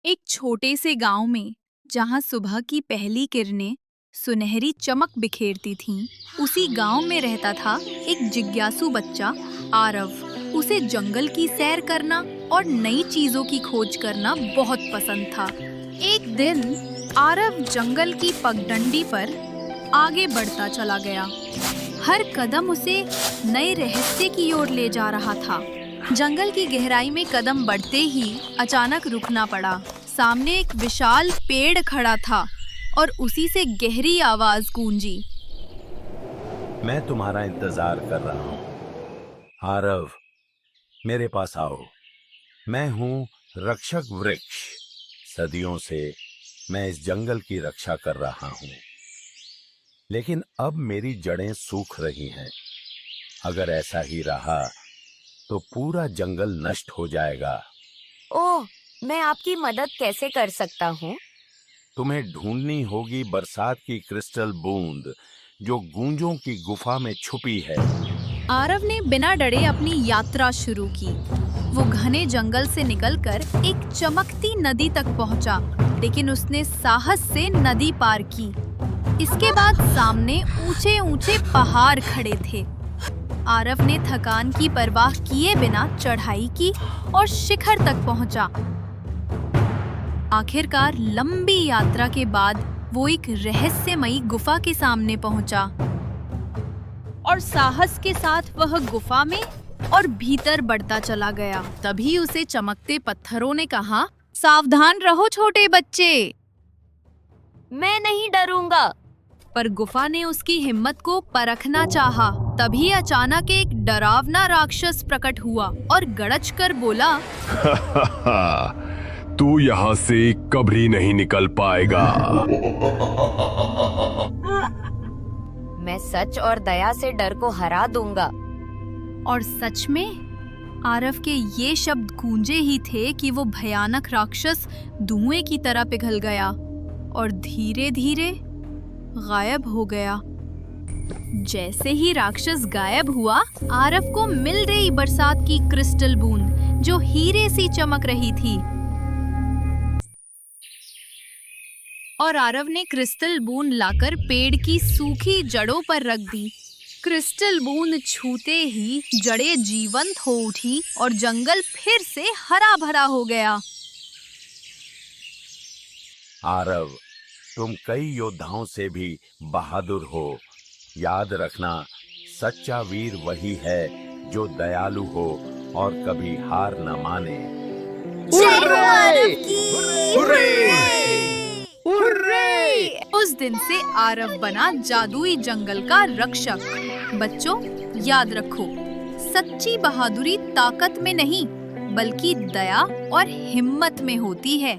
एक छोटे से गांव में जहां सुबह की पहली किरणें सुनहरी चमक बिखेरती थीं, उसी गांव में रहता था एक जिज्ञासु बच्चा आरव। उसे जंगल की सैर करना और नई चीजों की खोज करना बहुत पसंद था। एक दिन आरव जंगल की पगडंडी पर आगे बढ़ता चला गया। हर कदम उसे नए रहस्य की ओर ले जा रहा था। जंगल की गहराई में कदम बढ़ते ही अचानक रुकना पड़ा। सामने एक विशाल पेड़ खड़ा था और उसी से गहरी आवाज गूंजी। मैं तुम्हारा इंतजार कर रहा हूँ। आरव, मेरे पास आओ। मैं हूँ रक्षक वृक्ष। सदियों से मैं इस जंगल की रक्षा कर रहा हूँ, लेकिन अब मेरी जड़ें सूख रही हैं। अगर ऐसा ही रहा तो पूरा जंगल नष्ट हो जाएगा। ओह, मैं आपकी मदद कैसे कर सकता हूँ? तुम्हें ढूंढनी होगी बरसात की क्रिस्टल बूंद जो गूंजों की गुफा में छुपी है। आरव ने बिना डरे अपनी यात्रा शुरू की। वो घने जंगल से निकलकर एक चमकती नदी तक पहुंचा, लेकिन उसने साहस से नदी पार की। इसके बाद सामने ऊंचे ऊंचे पहाड़ खड़े थे। आरव ने थकान की परवाह किए बिना चढ़ाई की और शिखर तक पहुंचा। आखिरकार लंबी यात्रा के बाद वो एक रहस्यमयी गुफा के सामने पहुंचा और साहस के साथ वह गुफा में और भीतर बढ़ता चला गया। तभी उसे चमकते पत्थरों ने कहा, सावधान रहो छोटे बच्चे। मैं नहीं डरूंगा। पर गुफा ने उसकी हिम्मत को परखना चाहा। तभी अचानक एक डरावना राक्षस प्रकट हुआ और गरज कर बोला, तू यहाँ से कभी नहीं निकल पाएगा। मैं सच और दया से डर को हरा दूंगा। और सच में आरव के ये शब्द गूंजे ही थे कि वो भयानक राक्षस धुएं की तरह पिघल गया और धीरे धीरे गायब हो गया। जैसे ही राक्षस गायब हुआ, आरव को मिल रही बरसात की क्रिस्टल बूंद जो हीरे सी चमक रही थी। और आरव ने क्रिस्टल बूंद लाकर पेड़ की सूखी जड़ों पर रख दी। क्रिस्टल बूंद छूते ही जड़ें जीवंत हो उठी और जंगल फिर से हरा भरा हो गया। आरव, तुम कई योद्धाओं से भी बहादुर हो। याद रखना, सच्चा वीर वही है जो दयालु हो और कभी हार न माने। उस दिन से आरव बना जादुई जंगल का रक्षक। बच्चों, याद रखो, सच्ची बहादुरी ताकत में नहीं बल्कि दया और हिम्मत में होती है।